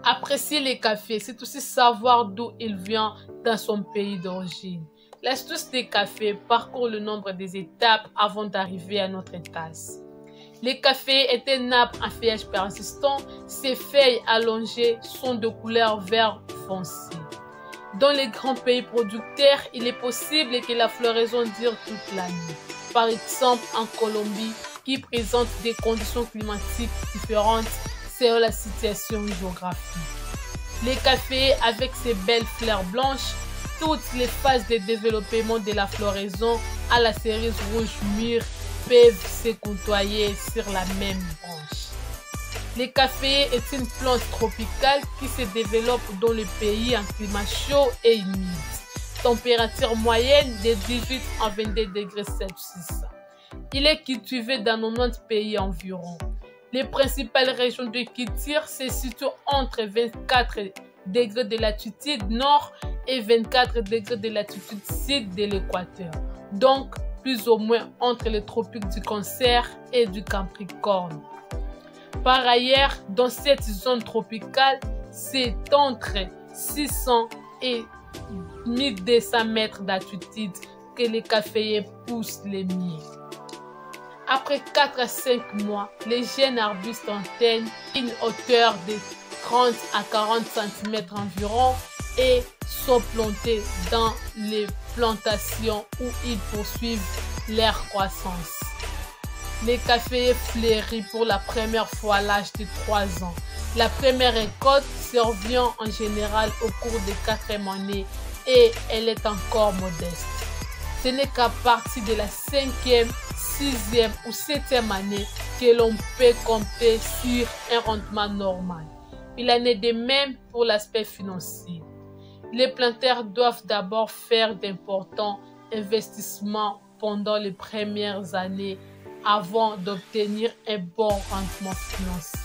Apprécier les cafés, c'est aussi savoir d'où il vient dans son pays d'origine. L'astuce des cafés parcourt le nombre des étapes avant d'arriver à notre tasse. Les cafés étaient nappes en feuillage persistant, ces feuilles allongées sont de couleur vert foncé. Dans les grands pays producteurs, il est possible que la floraison dure toute l'année. Par exemple, en Colombie, qui présente des conditions climatiques différentes selon la situation géographique. Les cafés, avec ses belles fleurs blanches, toutes les phases de développement de la floraison à la cerise rouge mûre peuvent se côtoyer sur la même branche. Le café est une plante tropicale qui se développe dans le pays en climat chaud et humide. Température moyenne de 18 à 22 degrés Celsius. Il est cultivé dans 90 pays environ. Les principales régions de culture se situent entre 24 degrés de latitude nord et 24 degrés de latitude sud de l'équateur. Donc, plus ou moins entre les tropiques du Cancer et du Capricorne. Par ailleurs, dans cette zone tropicale, c'est entre 600 et 1200 mètres d'altitude que les caféiers poussent les miels. Après 4 à 5 mois, les jeunes arbustes atteignent une hauteur de 30 à 40 cm environ et sont plantés dans les plantations où ils poursuivent leur croissance. Les caféiers fleurissent pour la première fois à l'âge de 3 ans. La première récolte survient en général au cours des 4e année et elle est encore modeste. Ce n'est qu'à partir de la 5e, 6e ou 7e année que l'on peut compter sur un rendement normal. Il en est de même pour l'aspect financier. Les planteurs doivent d'abord faire d'importants investissements pendant les premières années avant d'obtenir un bon rendement financier.